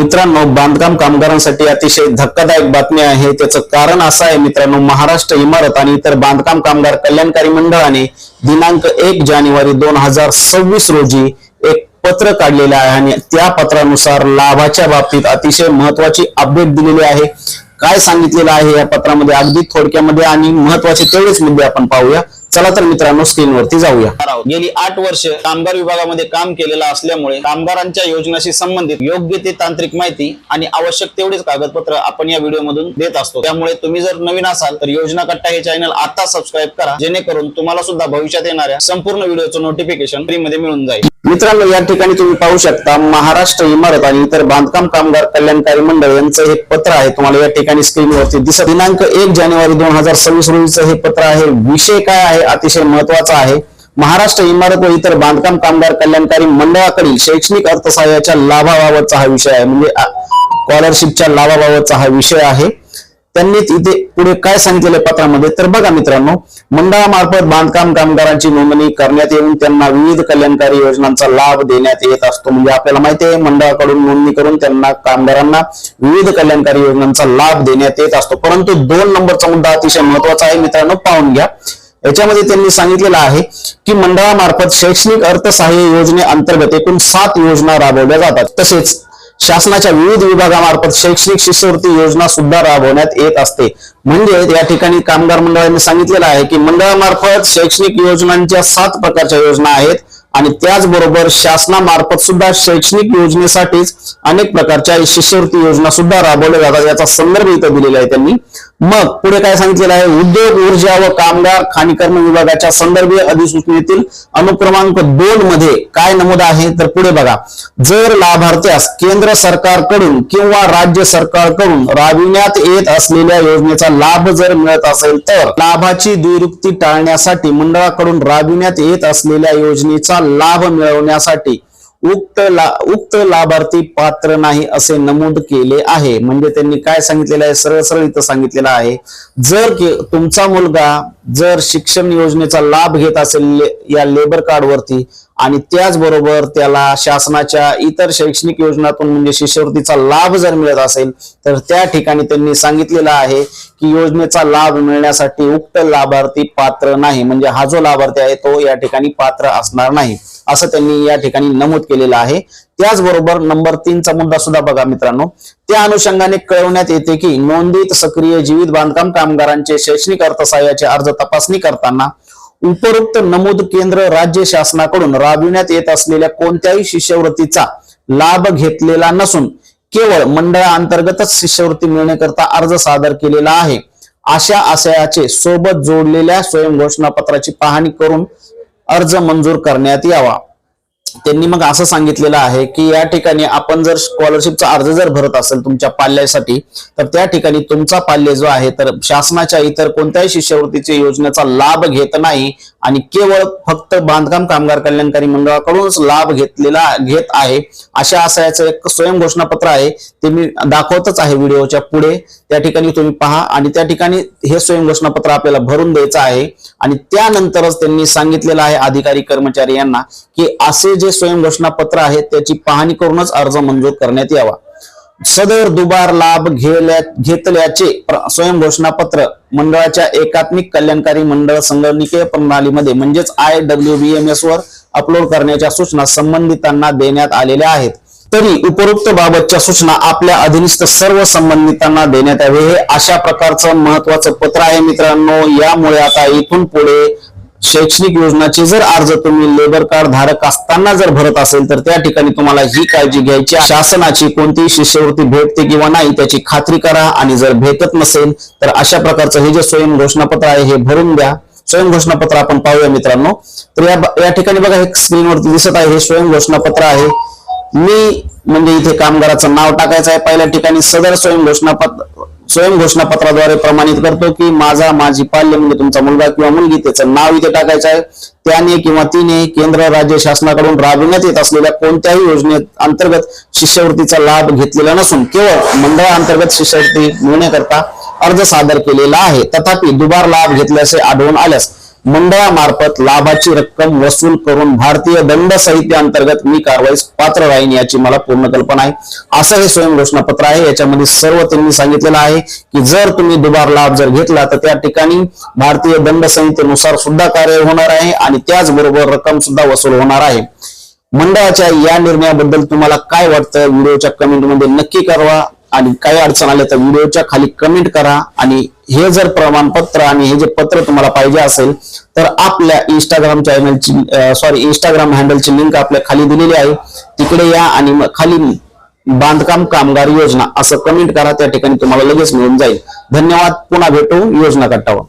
मित्रांनो, बांधकाम कामगारांसाठी अतिशय धक्कादायक बातमी आहे। त्याचं कारण असं आहे मित्रांनो, महाराष्ट्र इमारत आणि इतर बांधकाम कामगार कल्याणकारी मंडळाने दिनांक 1 जानेवारी 2026 रोजी एक पत्र काढलेलं आहे आणि त्या पत्रानुसार लाभाच्या बाबतीत अतिशय महत्त्वाची अपडेट दिलेली आहे। काय सांगितलेलं आहे या पत्रामध्ये अगदी थोडक्यामध्ये आणि महत्त्वाचे तेवढेच मुद्दे आपण पाहूया। चला तर मित्रांनो, स्क्रीनवरती जाऊया। गेली 8 वर्ष कामगार विभागामध्ये काम केलेलं असल्यामुळे कामगारांच्या योजनाशी संबंधित योग्य ते तांत्रिक माहिती आणि आवश्यक तेवढेच कागदपत्र आपण या व्हिडिओ मधून देत असतो। त्यामुळे तुम्ही जर नवीन असाल तर योजना कट्टा हे चॅनल आता सबस्क्राईब करा, जेणेकरून तुम्हाला सुद्धा भविष्यात येणाऱ्या संपूर्ण व्हिडिओचं नोटिफिकेशन फ्री मध्ये मिळून जाईल। मित्रांनो, या ठिकाणी तुम्ही पाहू शकता, महाराष्ट्र इमारत आणि इतर बांधकाम कामगार कल्याणकारी मंडळ यांचं हे पत्र आहे। तुम्हाला या ठिकाणी स्क्रीनवरती दिसत दिनांक 1 जानेवारी 2026 रोजीचं हे पत्र आहे। विषय काय आहे, अतिशय महत्त्वाचा आहे। महाराष्ट्र इमारत व इतर बांधकाम कामगार कल्याणकारी मंडळाकडील शैक्षणिक अर्थसहाय्याच्या लाभाबाबतचा हा विषय आहे, म्हणजे स्कॉलरशिपच्या लाभाबाबतचा हा विषय आहे। त्यांनी इथे पुढे काय सांगितलेलं पत्रामध्ये तर बघा मित्रांनो, मंडळामार्फत बांधकाम कामगारांची नोंदणी करण्यात येऊन त्यांना विविध कल्याणकारी योजनांचा लाभ देण्यात येत असतो। म्हणजे आपल्याला माहिती आहे, मंडळाकडून नोंदणी करून त्यांना कामगारांना विविध कल्याणकारी योजनांचा लाभ देण्यात येत असतो। परंतु 2 नंबरचा मुद्दा अतिशय महत्त्वाचा आहे मित्रांनो, पाहून घ्या। याच्यामध्ये त्यांनी सांगितलेलं आहे की मंडळामार्फत शैक्षणिक अर्थसहाय्य योजनेअंतर्गत एकूण 7 योजना राबवल्या जातात। तसेच शासनाच्या विविध विभागामार्फत शैक्षणिक शिष्यवृत्ती योजना सुद्धा राबवण्यात येत असते। म्हणजे या ठिकाणी कामगार मंडळाने सांगितलेलं आहे की मंडळामार्फत शैक्षणिक योजनांच्या 7 प्रकारच्या योजना आहेत आणि त्याचबरोबर शासनामार्फत सुद्धा शैक्षणिक योजनेसाठीच अनेक प्रकारच्या शिष्यवृत्ती योजना सुद्धा राबवल्या जातात। याचा संदर्भ इथं दिलेला आहे त्यांनी। मग पुढे काय सांगितलेलं आहे, उद्योग ऊर्जा व कामगार खाणीकर्म विभागाच्या संदर्भीय अधिसूचनेतील अनुक्रमांक 2 मध्ये काय नमूद आहे तर पुढे बघा, जर लाभार्थ्यास केंद्र सरकारकडून किंवा राज्य सरकारकडून राबविण्यात येत असलेल्या योजनेचा लाभ जर मिळत असेल तर लाभाची द्विरुक्ती टाळण्यासाठी मंडळाकडून राबविण्यात येत असलेल्या योजनेचा लाभ मिळवण्यासाठी उक्त लाभार्थी पात्र नाही असे नमूद केले आहे। म्हणजे त्यांनी काय सांगितलेलं आहे, सरळ सरळ इथं सांगितलेलं आहे, जर तुमचा मुलगा जर शिक्षण योजनेचा लाभ घेत असेल या लेबर कार्ड वरती आणि त्याचबरोबर त्याला शासनाच्या इतर शैक्षणिक योजनातून म्हणजे शिष्यवृत्तीचा लाभ जर मिळत असेल तर त्या ठिकाणी त्यांनी सांगितलेलं आहे की योजनेचा लाभ मिळण्यासाठी उक्त लाभार्थी पात्र नाही, म्हणजे हा जो लाभार्थी आहे तो या ठिकाणी पात्र असणार नाही असं त्यांनी या ठिकाणी नमूद केलेलं आहे। त्याचबरोबर नंबर 3चा मुद्दा सुद्धा बघा मित्रांनो, त्या अनुषंगाने कळवण्यात येते की नोंदित सक्रिय जीवित बांधकाम कामगारांचे शैक्षणिक अर्थसहाय्याचे अर्ज तपासणी करताना उपरोक्त नमूद केंद्र राज्य शासनाकडून राबविण्यात येत असलेल्या कोणत्याही शिष्यवृत्तीचा लाभ घेतलेला नसून केवळ मंडळाअंतर्गतच शिष्यवृत्ती मिळण्याकरता अर्ज सादर केलेला आहे अशा आशयाचे सोबत जोडलेल्या स्वयंघोषणापत्राची पाहणी करून अर्ज मंजूर करण्यात यावा। त्यांनी मग असं सांगितलेलं आहे की या ठिकाणी आपण जर स्कॉलरशिपचा अर्ज जर भरत असेल तुमच्या पाल्यासाठी तर त्या ठिकाणी तुमचा पाल्य जो आहे तर शासनाच्या इतर कोणत्याही शिष्यवृत्तीच्या योजनेचा लाभ घेत नाही आणि केवळ फक्त बांधकाम कामगार कल्याणकारी मंडळाकडूनच लाभ घेत आहे अशा आशयाचं एक स्वयंघोषणापत्र आहे। ते मी दाखवतच आहे व्हिडिओच्या पुढे, त्या ठिकाणी तुम्ही पहा आणि त्या ठिकाणी हे स्वयंघोषणापत्र आपल्याला भरून द्यायचं आहे। आणि त्यानंतरच त्यांनी सांगितलेलं आहे अधिकारी कर्मचारी यांना की असे जे स्वयंघोषणापत्र आहे त्याची पाहणी करूनच अर्ज मंजूर करण्यात यावा। सदर दुबार लाभ घेतल्याचे स्वयंघोषणापत्र मंडळाच्या एकात्मिक कल्याणकारी मंडळ संगणकीय प्रणालीमध्ये म्हणजेच IWBMS वर अपलोड करण्याच्या सूचना संबंधितांना देण्यात आलेल्या आहेत। तरी उपरोक्त बाबतच्या सूचना आपल्या अधीनस्थ सर्व संबंधितांना देण्यात यावे, हे अशा प्रकारचं महत्वाचं पत्र आहे मित्रांनो। यामुळे आता इथून पुढे शैक्षणिक योजनाचे जर अर्ज तुम्ही लेबर कार्ड धारक असताना जर भरत असेल तर त्या ठिकाणी तुम्हाला ही काळजी घ्यायची, शासनाची कोणतीही शिष्यवृत्ती भेटते किंवा नाही त्याची खात्री करा आणि जर भेटत नसेल तर अशा प्रकारचं हे जे स्वयंघोषणापत्र आहे हे भरून द्या। स्वयंघोषणापत्र आपण पाहूया मित्रांनो, तर या ठिकाणी बघा हे स्क्रीनवरती दिसत आहे, हे स्वयंघोषणापत्र आहे। मी म्हणजे इथे कामगाराचं नाव टाकायचं आहे पहिल्या ठिकाणी, सदर स्वयंघोषणापत्राद्वारे प्रमाणित करतो की माझी पाल्य म्हणजे तुमचा मुलगा किंवा मुलगी त्याचं नाव इथे टाकायचं आहे। त्याने किंवा तिने केंद्र राज्य शासनाकडून राबविण्यात येत असलेल्या कोणत्याही योजनेअंतर्गत शिष्यवृत्तीचा लाभ घेतलेला नसून केवळ मंडळाअंतर्गत शिष्यवृत्ती मिळण्याकरता अर्ज सादर केलेला आहे। तथापि दुबार लाभ घेतल्याचे आढळून आल्यास मंडळामार्फत लाभाची रक्कम वसूल करून भारतीय दंड संहिते अंतर्गत मी कारवाईस पात्र राहीन याची मला पूर्ण कल्पना आहे, असं हे स्वयं घोषणापत्र आहे. याच्यामध्ये सर्व त्यांनी सांगितलेलं आहे की जर तुम्ही दुबार लाभ जर घेतला तर त्या ठिकाणी भारतीय दंड संहितेनुसार सुद्धा कार्य होणार आहे आणि त्याचबरोबर रक्कम सुद्धा वसूल होणार आहे. मंडळाच्या या निर्णयाबद्दल तुम्हाला काय वाटतं व्हिडिओच्या कमेंटमध्ये नक्की कळवा आणि काही अडचण आल्या तर व्हिडिओच्या खाली कमेंट करा. आणि हे जर प्रमाणपत्र आणि हे जे पत्र तुम्हाला पाहिजे असेल तर आपल्या इंस्टाग्राम हँडलची लिंक आपल्या खाली दिलेली आहे, तिकडे या आणि खाली बांधकाम कामगार योजना असं कमेंट करा, त्या ठिकाणी तुम्हाला लगेच मिळून जाईल. धन्यवाद. पुन्हा भेटू योजना कट्टावर.